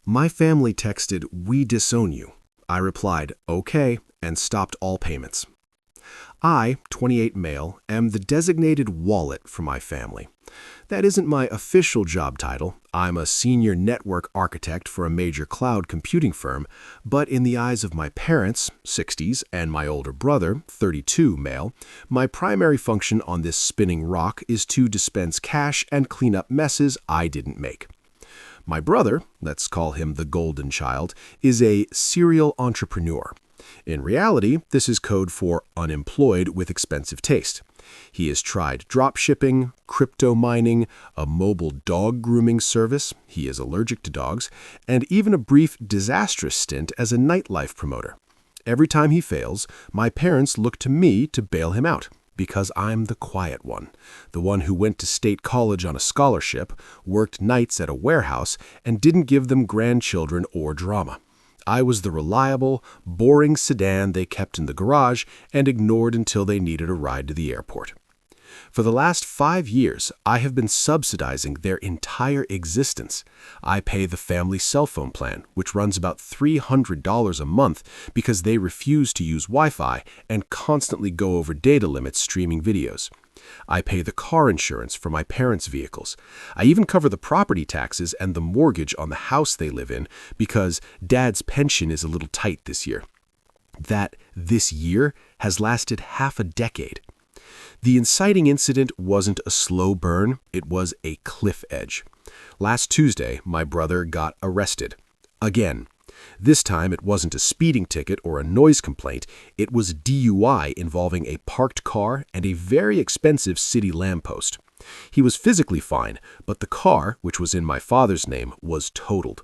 My family texted, "We disown you." I replied, "Okay," and stopped all payments. I, 28 male, am the designated wallet for my family. That isn't my official job title. I'm a senior network architect for a major cloud computing firm, but in the eyes of my parents, 60s, and my older brother, 32 male, my primary function on this spinning rock is to dispense cash and clean up messes I didn't make. My brother, let's call him the golden child, is a serial entrepreneur. In reality, this is code for unemployed with expensive taste. He has tried drop shipping, crypto mining, a mobile dog grooming service, he is allergic to dogs, and even a brief disastrous stint as a nightlife promoter. Every time he fails, my parents look to me to bail him out, because I'm the quiet one, the one who went to state college on a scholarship, worked nights at a warehouse, and didn't give them grandchildren or drama. I was the reliable, boring sedan they kept in the garage and ignored until they needed a ride to the airport. For the last 5 years, I have been subsidizing their entire existence. I pay the family cell phone plan, which runs about $300 a month because they refuse to use Wi-Fi and constantly go over data limits streaming videos. I pay the car insurance for my parents' vehicles. I even cover the property taxes and the mortgage on the house they live in because Dad's pension is a little tight this year. That "this year" has lasted half a decade. The inciting incident wasn't a slow burn, it was a cliff edge. Last Tuesday, my brother got arrested. Again. This time, it wasn't a speeding ticket or a noise complaint, it was DUI involving a parked car and a very expensive city lamppost. He was physically fine, but the car, which was in my father's name, was totaled.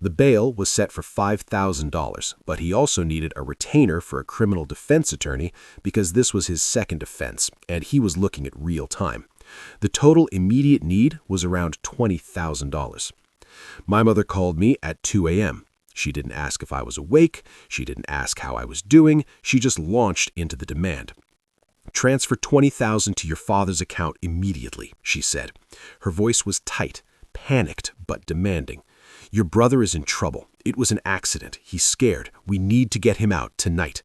The bail was set for $5,000, but he also needed a retainer for a criminal defense attorney because this was his second offense, and he was looking at real time. The total immediate need was around $20,000. My mother called me at 2 a.m. She didn't ask if I was awake, she didn't ask how I was doing, she just launched into the demand. "Transfer $20,000 to your father's account immediately," she said. Her voice was tight, panicked, but demanding. "Your brother is in trouble. It was an accident. He's scared. We need to get him out tonight."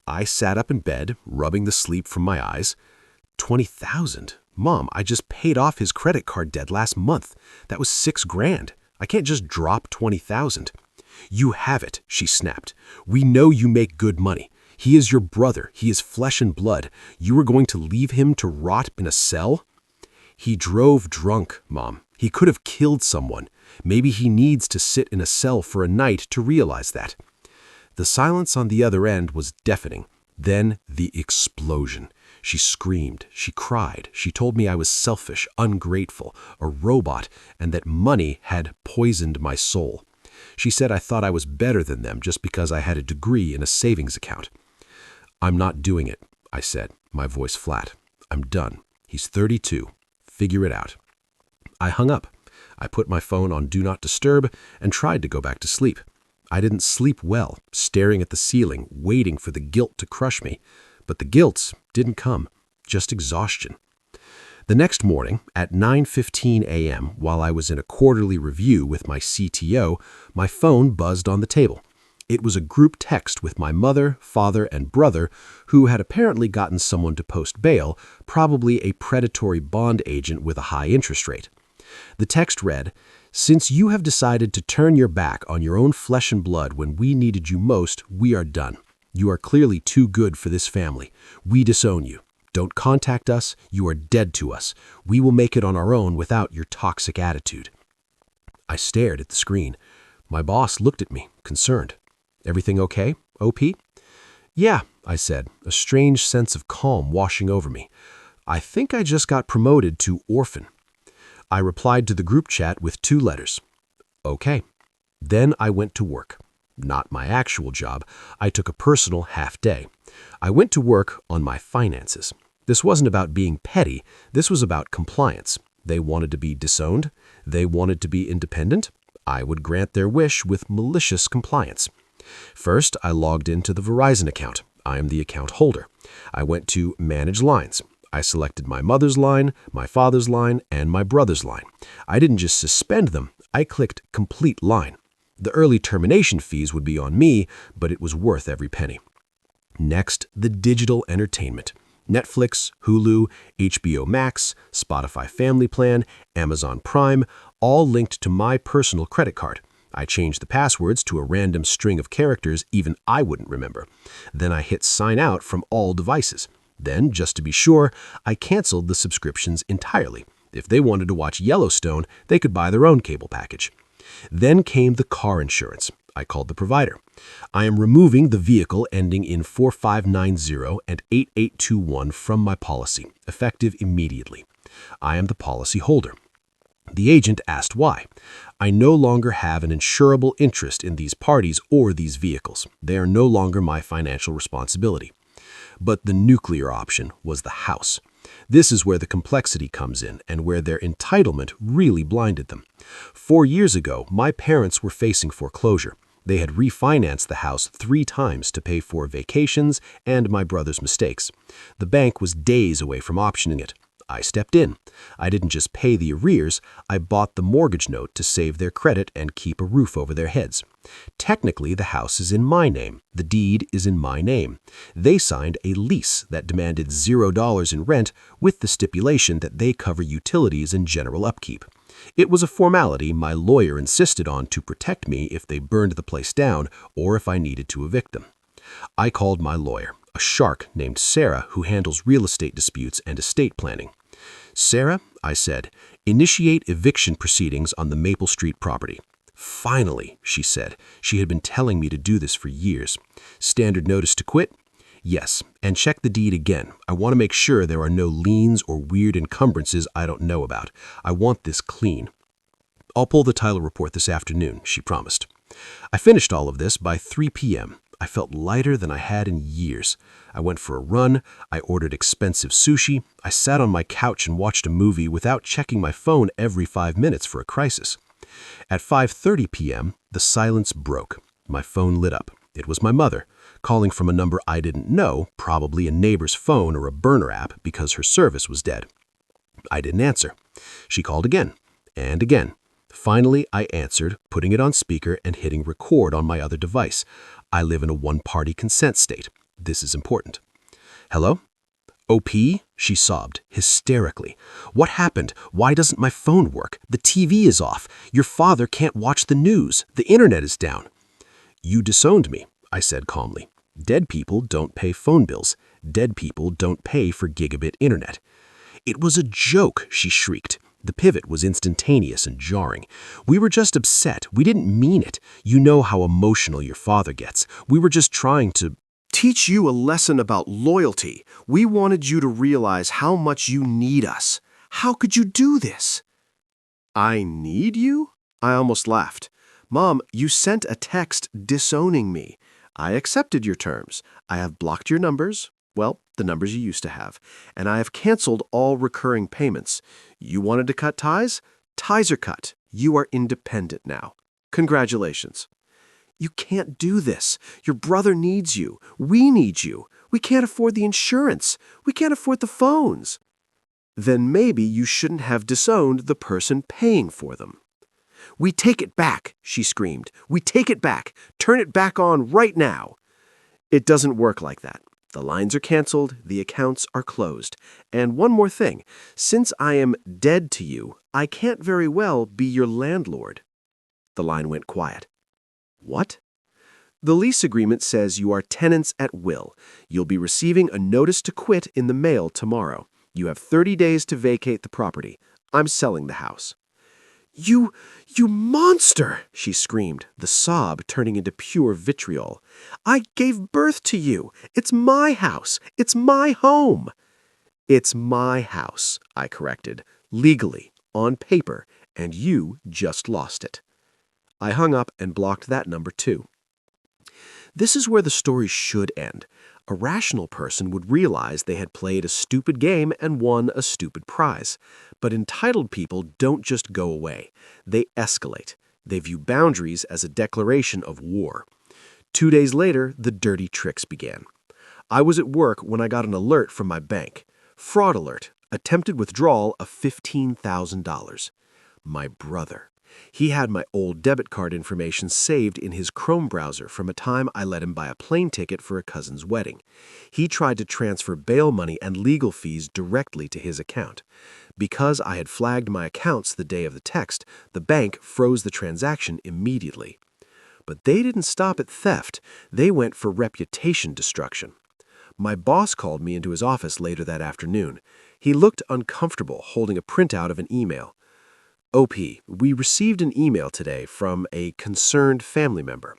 I sat up in bed, rubbing the sleep from my eyes. $20,000? Mom, I just paid off his credit card debt last month. That was $6,000. I can't just drop $20,000. "You have it," she snapped. "We know you make good money. He is your brother. He is flesh and blood. You are going to leave him to rot in a cell?" "He drove drunk, Mom. He could have killed someone. Maybe he needs to sit in a cell for a night to realize that." The silence on the other end was deafening. Then the explosion. She screamed, she cried, she told me I was selfish, ungrateful, a robot, and that money had poisoned my soul. She said I thought I was better than them just because I had a degree in a savings account. "I'm not doing it," I said, my voice flat. "I'm done. He's 32. Figure it out." I hung up. I put my phone on Do Not Disturb and tried to go back to sleep. I didn't sleep well, staring at the ceiling, waiting for the guilt to crush me. But the guilt didn't come, just exhaustion. The next morning, at 9:15 a.m., while I was in a quarterly review with my CTO, my phone buzzed on the table. It was a group text with my mother, father, and brother, who had apparently gotten someone to post bail, probably a predatory bond agent with a high interest rate. The text read, "Since you have decided to turn your back on your own flesh and blood when we needed you most, we are done. You are clearly too good for this family. We disown you. Don't contact us. You are dead to us. We will make it on our own without your toxic attitude." I stared at the screen. My boss looked at me, concerned. "Everything okay, OP?" "Yeah," I said, a strange sense of calm washing over me. "I think I just got promoted to orphan." I replied to the group chat with 2 letters. "Okay." Then I went to work. Not my actual job. I took a personal half day. I went to work on my finances. This wasn't about being petty. This was about compliance. They wanted to be disowned. They wanted to be independent. I would grant their wish with malicious compliance. First, I logged into the Verizon account. I am the account holder. I went to Manage Lines. I selected my mother's line, my father's line, and my brother's line. I didn't just suspend them. I clicked Complete Line. The early termination fees would be on me, but it was worth every penny. Next, the digital entertainment. Netflix, Hulu, HBO Max, Spotify Family Plan, Amazon Prime, all linked to my personal credit card. I changed the passwords to a random string of characters even I wouldn't remember. Then I hit sign out from all devices. Then, just to be sure, I canceled the subscriptions entirely. If they wanted to watch Yellowstone, they could buy their own cable package. Then came the car insurance. I called the provider. I am removing the vehicle ending in 4590 and 8821 from my policy, effective immediately. I am the policy holder. The agent asked why. I no longer have an insurable interest in these parties or these vehicles. They are no longer my financial responsibility. But the nuclear option was the house. This is where the complexity comes in and where their entitlement really blinded them. 4 years ago, my parents were facing foreclosure. They had refinanced the house 3 times to pay for vacations and my brother's mistakes. The bank was days away from optioning it. I stepped in. I didn't just pay the arrears, I bought the mortgage note to save their credit and keep a roof over their heads. Technically, the house is in my name. The deed is in my name. They signed a lease that demanded $0 in rent with the stipulation that they cover utilities and general upkeep. It was a formality my lawyer insisted on to protect me if they burned the place down or if I needed to evict them. I called my lawyer, a shark named Sarah who handles real estate disputes and estate planning. Sarah, I said, initiate eviction proceedings on the Maple Street property. Finally, she said. She had been telling me to do this for years. Standard notice to quit? Yes, and check the deed again. I want to make sure there are no liens or weird encumbrances I don't know about. I want this clean. I'll pull the title report this afternoon, she promised. I finished all of this by 3 p.m. I felt lighter than I had in years. I went for a run, I ordered expensive sushi, I sat on my couch and watched a movie without checking my phone every 5 minutes for a crisis. At 5:30 p.m., the silence broke. My phone lit up. It was my mother, calling from a number I didn't know, probably a neighbor's phone or a burner app because her service was dead. I didn't answer. She called again and again. Finally, I answered, putting it on speaker and hitting record on my other device. I live in a one-party consent state. This is important. Hello? OP? She sobbed, hysterically. What happened? Why doesn't my phone work? The TV is off. Your father can't watch the news. The internet is down. You disowned me, I said calmly. Dead people don't pay phone bills. Dead people don't pay for gigabit internet. It was a joke, she shrieked. The pivot was instantaneous and jarring. We were just upset. We didn't mean it. You know how emotional your father gets. We were just trying to teach you a lesson about loyalty. We wanted you to realize how much you need us. How could you do this? I need you? I almost laughed. Mom, you sent a text disowning me. I accepted your terms. I have blocked your numbers. Well, the numbers you used to have. And I have canceled all recurring payments. You wanted to cut ties? Ties are cut. You are independent now. Congratulations. You can't do this. Your brother needs you. We need you. We can't afford the insurance. We can't afford the phones. Then maybe you shouldn't have disowned the person paying for them. We take it back, she screamed. We take it back. Turn it back on right now. It doesn't work like that. The lines are canceled, the accounts are closed. And one more thing, since I am dead to you, I can't very well be your landlord. The line went quiet. What? The lease agreement says you are tenants at will. You'll be receiving a notice to quit in the mail tomorrow. You have 30 days to vacate the property. I'm selling the house. You monster, she screamed, the sob turning into pure vitriol. I gave birth to you. It's my house. It's my home. It's my house, I corrected, legally, on paper, and you just lost it. I hung up and blocked that number too. This is where the story should end. A rational person would realize they had played a stupid game and won a stupid prize. But entitled people don't just go away. They escalate. They view boundaries as a declaration of war. 2 days later, the dirty tricks began. I was at work when I got an alert from my bank. Fraud alert. Attempted withdrawal of $15,000. My brother. He had my old debit card information saved in his Chrome browser from a time I let him buy a plane ticket for a cousin's wedding. He tried to transfer bail money and legal fees directly to his account. Because I had flagged my accounts the day of the text, the bank froze the transaction immediately. But they didn't stop at theft. They went for reputation destruction. My boss called me into his office later that afternoon. He looked uncomfortable holding a printout of an email. "OP, we received an email today from a concerned family member.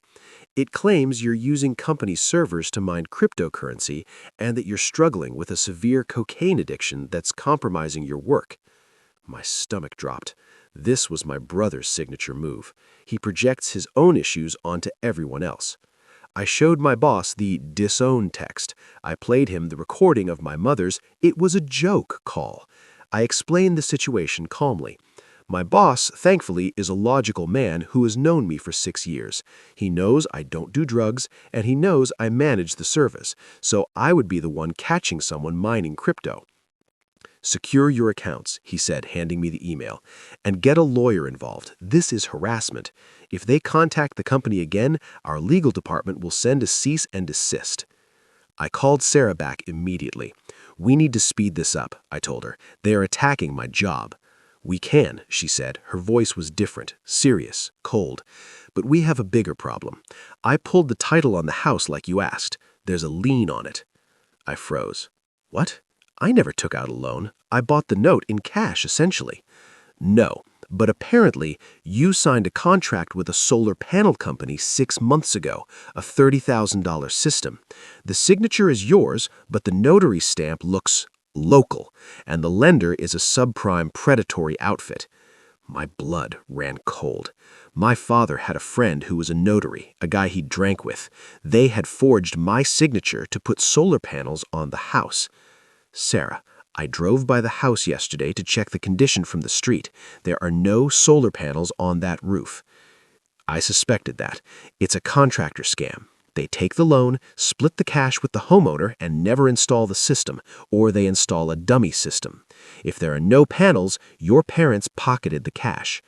It claims you're using company servers to mine cryptocurrency and that you're struggling with a severe cocaine addiction that's compromising your work." My stomach dropped. This was my brother's signature move. He projects his own issues onto everyone else. I showed my boss the Disown text. I played him the recording of my mother's "it was a joke" call. I explained the situation calmly. My boss, thankfully, is a logical man who has known me for 6 years. He knows I don't do drugs, and he knows I manage the service, so I would be the one catching someone mining crypto. "Secure your accounts," he said, handing me the email, "and get a lawyer involved. This is harassment. If they contact the company again, our legal department will send a cease and desist." I called Sarah back immediately. "We need to speed this up," I told her. "They are attacking my job." "We can," she said. Her voice was different, serious, cold. "But we have a bigger problem. I pulled the title on the house like you asked. There's a lien on it." I froze. "What? I never took out a loan. I bought the note in cash, essentially." "No, but apparently you signed a contract with a solar panel company 6 months ago, a $30,000 system. The signature is yours, but the notary stamp looks local, and the lender is a subprime predatory outfit." My blood ran cold. My father had a friend who was a notary, a guy he drank with. They had forged my signature to put solar panels on the house. "Sarah, I drove by the house yesterday to check the condition from the street. There are no solar panels on that roof." I suspected that. It's a contractor scam. They take the loan, split the cash with the homeowner, and never install the system, or they install a dummy system. If there are no panels, your parents pocketed the cash.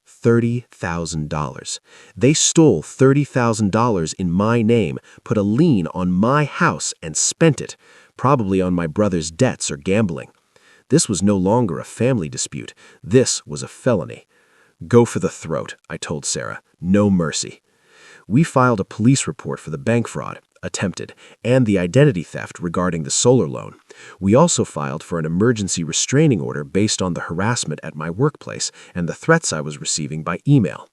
$30,000. They stole $30,000 in my name, put a lien on my house, and spent it, probably on my brother's debts or gambling. This was no longer a family dispute. This was a felony. "Go for the throat," I told Sarah. "No mercy." We filed a police report for the bank fraud, attempted, and the identity theft regarding the solar loan. We also filed for an emergency restraining order based on the harassment at my workplace and the threats I was receiving by email.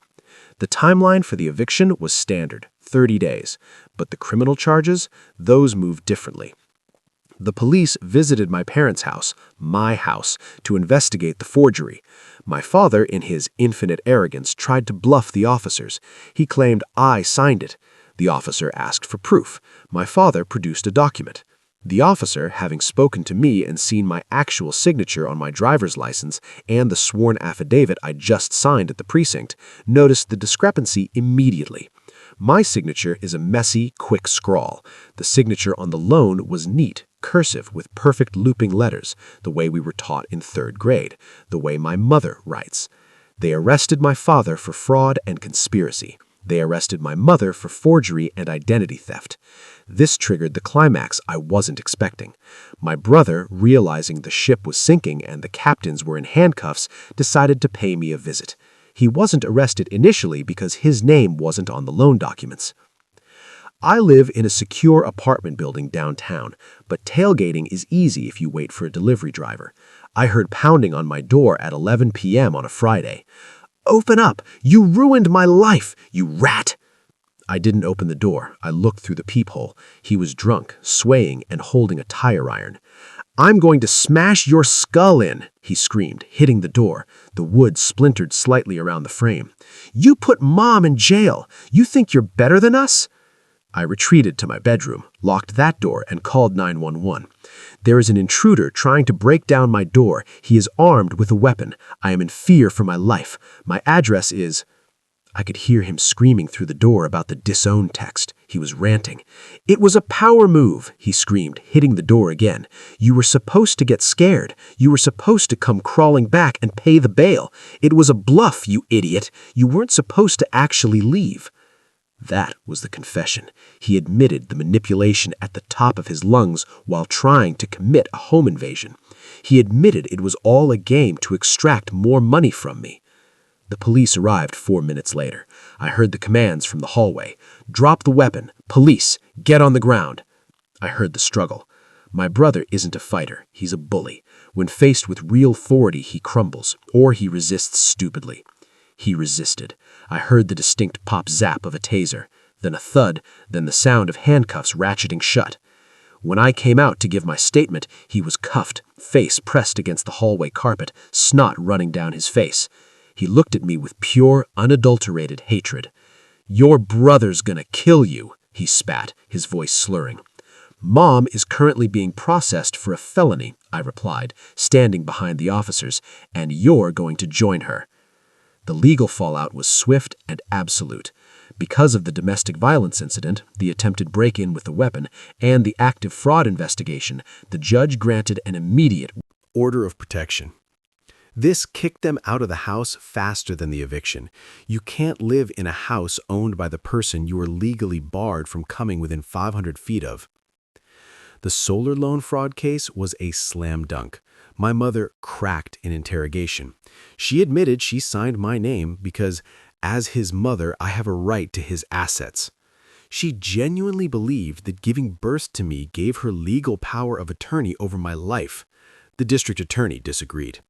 The timeline for the eviction was standard, 30 days, but the criminal charges, those moved differently. The police visited my parents' house, my house, to investigate the forgery. My father, in his infinite arrogance, tried to bluff the officers. He claimed I signed it. The officer asked for proof. My father produced a document. The officer, having spoken to me and seen my actual signature on my driver's license and the sworn affidavit I just signed at the precinct, noticed the discrepancy immediately. My signature is a messy, quick scrawl. The signature on the loan was neat, cursive with perfect looping letters, the way we were taught in 3rd grade, the way my mother writes. They arrested my father for fraud and conspiracy. They arrested my mother for forgery and identity theft. This triggered the climax I wasn't expecting. My brother, realizing the ship was sinking and the captains were in handcuffs, decided to pay me a visit. He wasn't arrested initially because his name wasn't on the loan documents. I live in a secure apartment building downtown, but tailgating is easy if you wait for a delivery driver. I heard pounding on my door at 11 p.m. on a Friday. "Open up! You ruined my life, you rat!" I didn't open the door. I looked through the peephole. He was drunk, swaying, and holding a tire iron. "I'm going to smash your skull in," he screamed, hitting the door. The wood splintered slightly around the frame. "You put Mom in jail. You think you're better than us?" I retreated to my bedroom, locked that door, and called 911. "There is an intruder trying to break down my door. He is armed with a weapon. I am in fear for my life. My address is—" I could hear him screaming through the door about the Disown text. He was ranting. "It was a power move," he screamed, hitting the door again. "You were supposed to get scared. You were supposed to come crawling back and pay the bail. It was a bluff, you idiot. You weren't supposed to actually leave." That was the confession. He admitted the manipulation at the top of his lungs while trying to commit a home invasion. He admitted it was all a game to extract more money from me. The police arrived 4 minutes later. I heard the commands from the hallway. "Drop the weapon. Police, get on the ground." I heard the struggle. My brother isn't a fighter. He's a bully. When faced with real authority, he crumbles, or he resists stupidly. He resisted. I heard the distinct pop-zap of a taser, then a thud, then the sound of handcuffs ratcheting shut. When I came out to give my statement, he was cuffed, face pressed against the hallway carpet, snot running down his face. He looked at me with pure, unadulterated hatred. "Your brother's gonna kill you," he spat, his voice slurring. "Mom is currently being processed for a felony," I replied, standing behind the officers, "and you're going to join her." The legal fallout was swift and absolute. Because of the domestic violence incident, the attempted break-in with the weapon, and the active fraud investigation, the judge granted an immediate order of protection. This kicked them out of the house faster than the eviction. You can't live in a house owned by the person you are legally barred from coming within 500 feet of. The solar loan fraud case was a slam dunk. My mother cracked in interrogation. She admitted she signed my name because, as his mother, I have a right to his assets. She genuinely believed that giving birth to me gave her legal power of attorney over my life. The district attorney disagreed.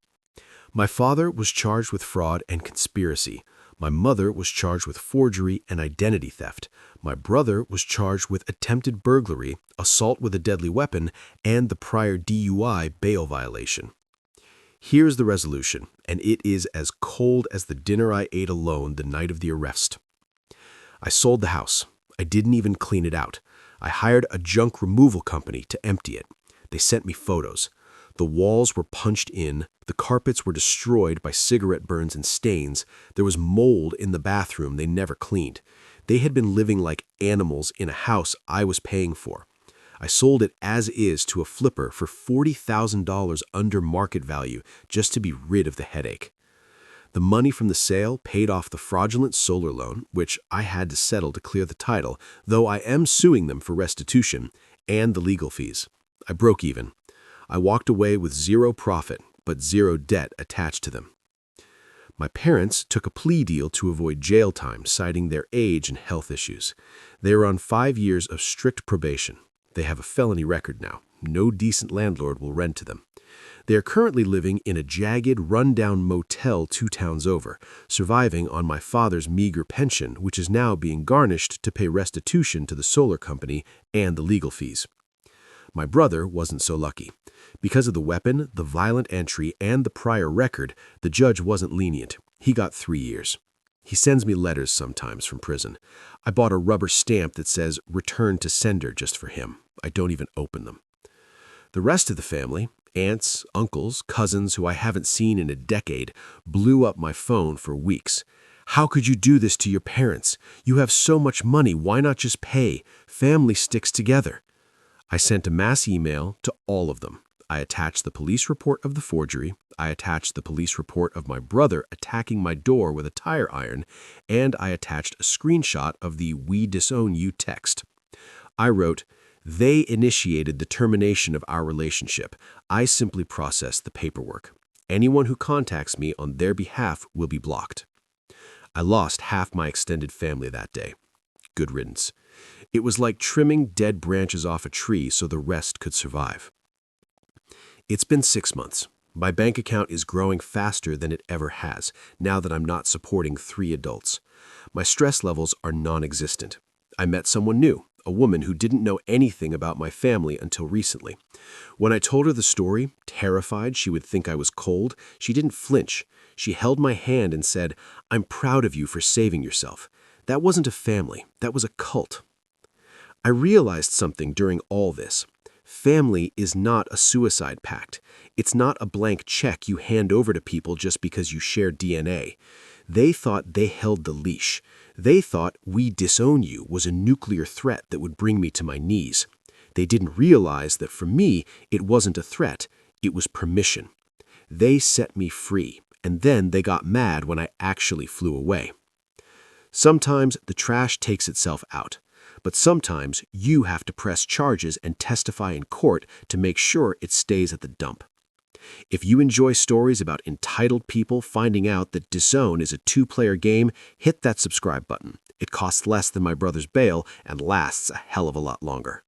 My father was charged with fraud and conspiracy. My mother was charged with forgery and identity theft. My brother was charged with attempted burglary, assault with a deadly weapon, and the prior DUI bail violation. Here's the resolution, and it is as cold as the dinner I ate alone the night of the arrest. I sold the house. I didn't even clean it out. I hired a junk removal company to empty it. They sent me photos. The walls were punched in, the carpets were destroyed by cigarette burns and stains, there was mold in the bathroom they never cleaned. They had been living like animals in a house I was paying for. I sold it as is to a flipper for $40,000 under market value just to be rid of the headache. The money from the sale paid off the fraudulent solar loan, which I had to settle to clear the title, though I am suing them for restitution, and the legal fees. I broke even. I walked away with zero profit, but zero debt attached to them. My parents took a plea deal to avoid jail time, citing their age and health issues. They were on 5 years of strict probation. They have a felony record now. No decent landlord will rent to them. They are currently living in a jagged, run-down motel 2 towns over, surviving on my father's meager pension, which is now being garnished to pay restitution to the solar company and the legal fees. My brother wasn't so lucky. Because of the weapon, the violent entry, and the prior record, the judge wasn't lenient. He got 3 years. He sends me letters sometimes from prison. I bought a rubber stamp that says "Return to Sender" just for him. I don't even open them. The rest of the family, aunts, uncles, cousins who I haven't seen in a decade, blew up my phone for weeks. "How could you do this to your parents? You have so much money, why not just pay? Family sticks together." I sent a mass email to all of them. I attached the police report of the forgery, I attached the police report of my brother attacking my door with a tire iron, and I attached a screenshot of the "We Disown You" text. I wrote, "They initiated the termination of our relationship. I simply processed the paperwork. Anyone who contacts me on their behalf will be blocked." I lost half my extended family that day. Good riddance. It was like trimming dead branches off a tree so the rest could survive. It's been 6 months. My bank account is growing faster than it ever has, now that I'm not supporting 3 adults. My stress levels are non-existent. I met someone new, a woman who didn't know anything about my family until recently. When I told her the story, terrified she would think I was cold, she didn't flinch. She held my hand and said, "I'm proud of you for saving yourself." That wasn't a family, that was a cult. I realized something during all this. Family is not a suicide pact. It's not a blank check you hand over to people just because you share DNA. They thought they held the leash. They thought "we disown you" was a nuclear threat that would bring me to my knees. They didn't realize that for me, it wasn't a threat, it was permission. They set me free, and then they got mad when I actually flew away. Sometimes the trash takes itself out, but sometimes you have to press charges and testify in court to make sure it stays at the dump. If you enjoy stories about entitled people finding out that Disown is a two-player game, hit that subscribe button. It costs less than my brother's bail and lasts a hell of a lot longer.